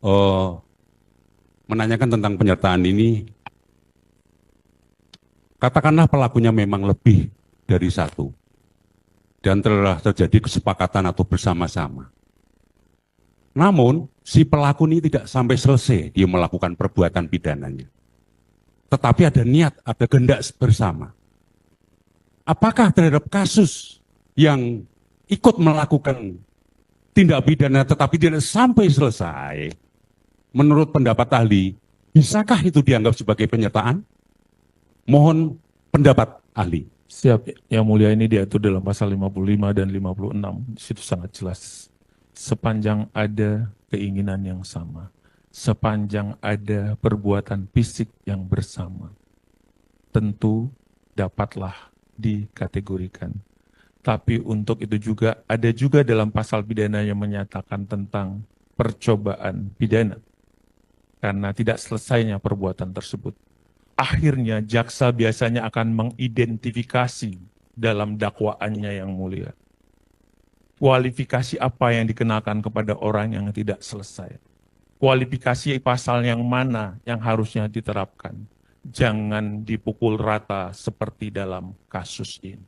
eh, menanyakan tentang penyertaan ini, katakanlah pelakunya memang lebih dari satu dan telah terjadi kesepakatan atau bersama-sama. Namun, si pelaku ini tidak sampai selesai dia melakukan perbuatan pidananya. Tetapi ada niat, ada kehendak bersama. Apakah terhadap kasus yang ikut melakukan tindak pidana tetapi tidak sampai selesai, menurut pendapat ahli, bisakah itu dianggap sebagai penyertaan? Mohon pendapat ahli. Siap, Yang Mulia, ini diatur dalam pasal 55 dan 56. Di situ sangat jelas. Sepanjang ada keinginan yang sama, sepanjang ada perbuatan fisik yang bersama, tentu dapatlah dikategorikan. Tapi untuk itu juga ada juga dalam pasal pidana yang menyatakan tentang percobaan pidana karena tidak selesainya perbuatan tersebut. Akhirnya jaksa biasanya akan mengidentifikasi dalam dakwaannya yang mulia. Kualifikasi apa yang dikenakan kepada orang yang tidak selesai. Kualifikasi pasal yang mana yang harusnya diterapkan. Jangan dipukul rata seperti dalam kasus ini.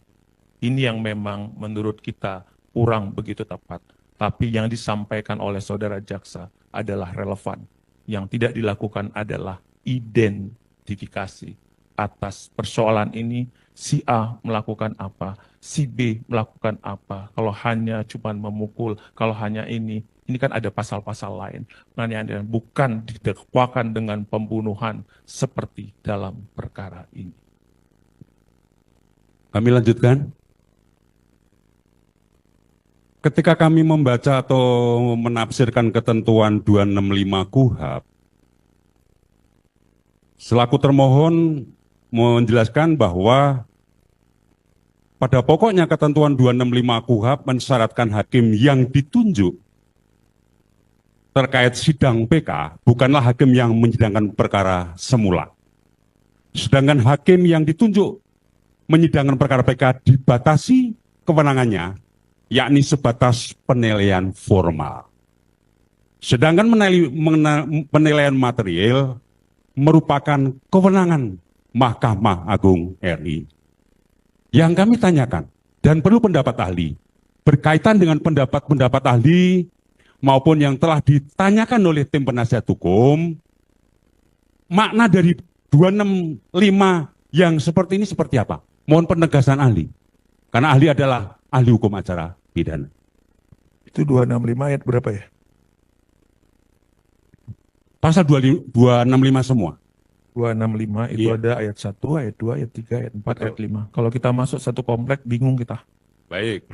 Ini yang memang menurut kita kurang begitu tepat. Tapi yang disampaikan oleh saudara jaksa adalah relevan. Yang tidak dilakukan adalah identifikasi atas persoalan ini. Si A melakukan apa, si B melakukan apa. Kalau hanya cuma memukul, kalau hanya ini kan ada pasal-pasal lain. Yang bukan didakwakan dengan pembunuhan seperti dalam perkara ini. Kami lanjutkan. Ketika kami membaca atau menafsirkan ketentuan 265 KUHP, selaku termohon menjelaskan bahwa pada pokoknya ketentuan 265 KUHP mensyaratkan hakim yang ditunjuk terkait sidang PK bukanlah hakim yang menyidangkan perkara semula. Sedangkan hakim yang ditunjuk menyidangkan perkara PK dibatasi kewenangannya, yakni sebatas penilaian formal. Sedangkan penilaian material merupakan kewenangan Mahkamah Agung RI. Yang kami tanyakan, dan perlu pendapat ahli, berkaitan dengan pendapat-pendapat ahli maupun yang telah ditanyakan oleh tim penasihat hukum, makna dari 265 yang seperti ini seperti apa? Mohon penegasan ahli. Karena ahli adalah ahli hukum acara pidana. Itu 265 ayat berapa ya? Pasal 265 semua. 265 itu Iya. ada ayat 1, ayat 2, ayat 3, ayat 4, Betul. ayat 5. Kalau kita masuk satu komplek, bingung kita. Baik.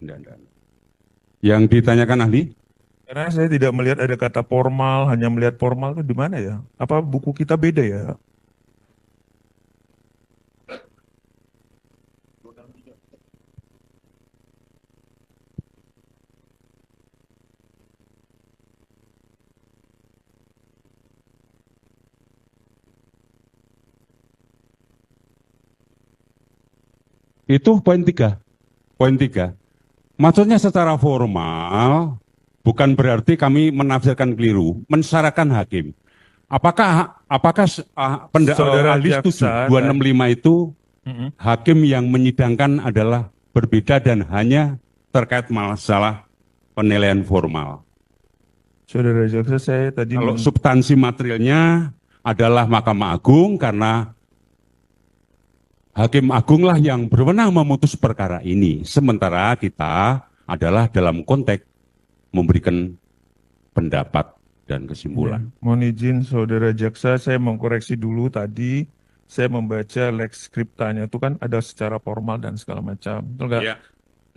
Enggak. Yang ditanyakan ahli? Karena saya tidak melihat ada kata formal, hanya melihat formal itu di mana ya? Apa buku kita beda ya? Itu poin 3. Poin 3. Maksudnya secara formal bukan berarti kami menafsirkan keliru, mensyaratkan hakim. Apakah Saudara ahli jaksa setuju 265 itu Mm-mm. hakim yang menyidangkan adalah berbeda dan hanya terkait masalah penilaian formal. Saudara jaksa, saya tadi Kalau substansi materialnya adalah Mahkamah Agung karena Hakim Agung lah yang berwenang memutus perkara ini. Sementara kita adalah dalam konteks memberikan pendapat dan kesimpulan. mohon izin saudara jaksa, saya mengkoreksi dulu tadi. Saya membaca lex scriptanya itu kan ada secara formal dan segala macam. Betul nggak? Ya.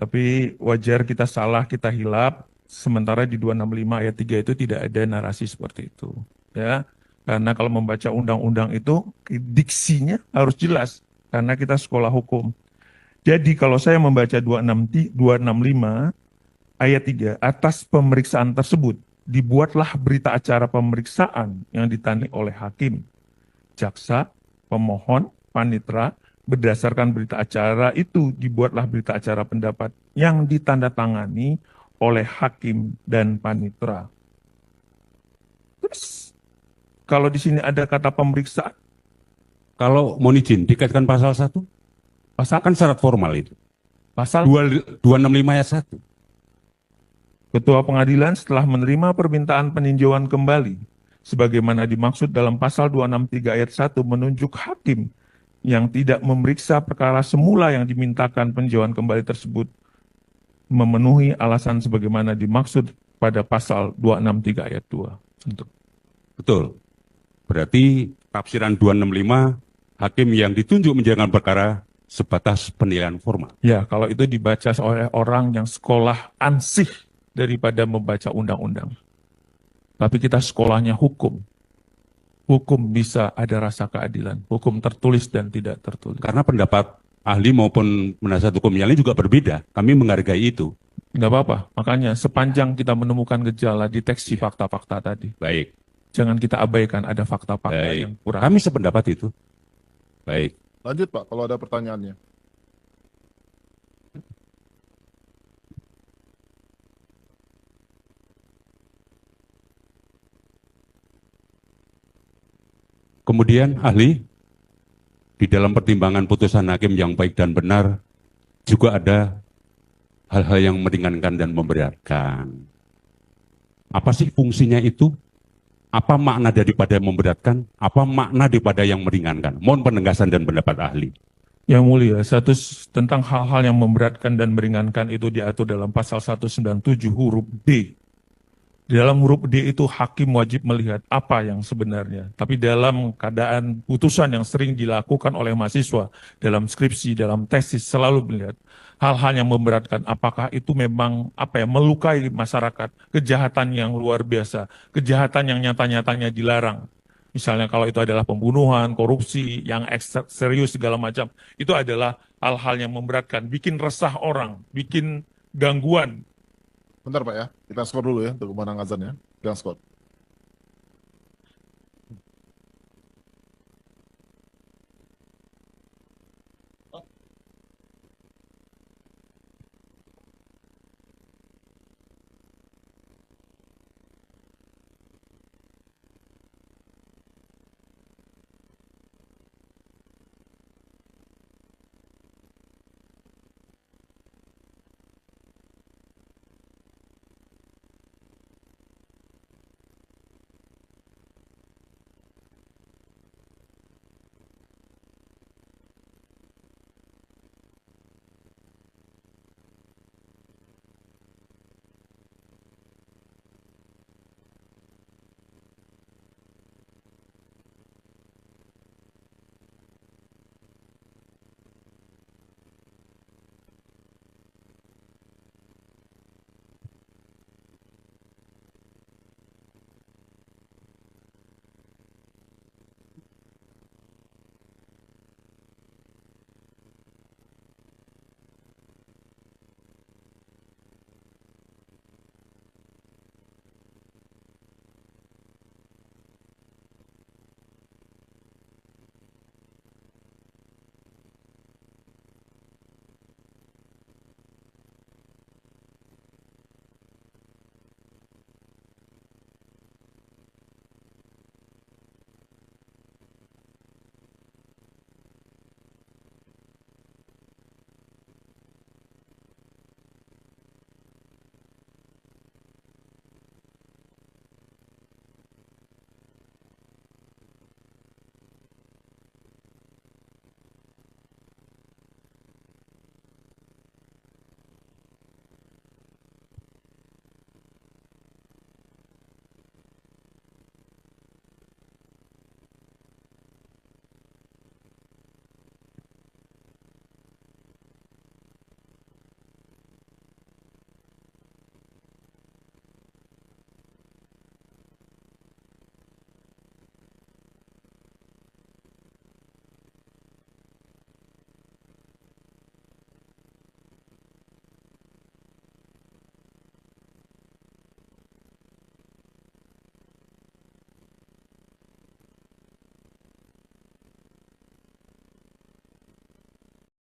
Tapi wajar kita salah, kita hilap. Sementara di 265 ayat 3 itu tidak ada narasi seperti itu. Ya, karena kalau membaca undang-undang itu diksinya harus jelas. Karena kita sekolah hukum. Jadi kalau saya membaca 265 Ayat 3, atas pemeriksaan tersebut, dibuatlah berita acara pemeriksaan yang ditandai oleh hakim, jaksa, pemohon, panitera. Berdasarkan berita acara itu, dibuatlah berita acara pendapat yang ditandatangani oleh hakim dan panitera. Terus, kalau di sini ada kata pemeriksaan, Kalau mohon izin, dikaitkan pasal 1, pasal kan syarat formal itu. pasal 265 ayat 1. Ketua pengadilan setelah menerima permintaan peninjauan kembali, sebagaimana dimaksud dalam pasal 263 ayat 1, menunjuk hakim yang tidak memeriksa perkara semula yang dimintakan peninjauan kembali tersebut memenuhi alasan sebagaimana dimaksud pada pasal 263 ayat 2. Untuk Betul. Berarti tafsiran 265, hakim yang ditunjuk menjalankan perkara sebatas penilaian formal. Ya, kalau itu dibaca oleh orang yang sekolah ansih daripada membaca undang-undang. Tapi kita sekolahnya hukum. Hukum bisa ada rasa keadilan. Hukum tertulis dan tidak tertulis. Karena pendapat ahli maupun penasihat hukum yang lain juga berbeda. Kami menghargai itu. Nggak apa-apa. Makanya sepanjang kita menemukan gejala, deteksi fakta-fakta tadi. Baik. Jangan kita abaikan ada fakta-fakta Baik. yang kurang. Kami sependapat itu. Baik. Lanjut Pak, kalau ada pertanyaannya. Kemudian ahli, di dalam pertimbangan putusan hakim yang baik dan benar, juga ada hal-hal yang meringankan dan memberatkan. Apa sih fungsinya itu? Apa makna daripada yang memberatkan? Apa makna daripada yang meringankan? Mohon penegasan dan pendapat ahli. Yang mulia, tentang hal-hal yang memberatkan dan meringankan itu diatur dalam pasal 197 huruf D. Di dalam huruf D itu hakim wajib melihat apa yang sebenarnya. Tapi dalam keadaan putusan yang sering dilakukan oleh mahasiswa, dalam skripsi, dalam tesis, selalu melihat hal-hal yang memberatkan. Apakah itu memang melukai masyarakat, kejahatan yang luar biasa, kejahatan yang nyata-nyatanya dilarang. Misalnya kalau itu adalah pembunuhan, korupsi, yang serius segala macam, itu adalah hal-hal yang memberatkan, bikin resah orang, bikin gangguan. Bentar Pak ya, kita skor dulu ya untuk kemenangan azan ya. Jangan skor.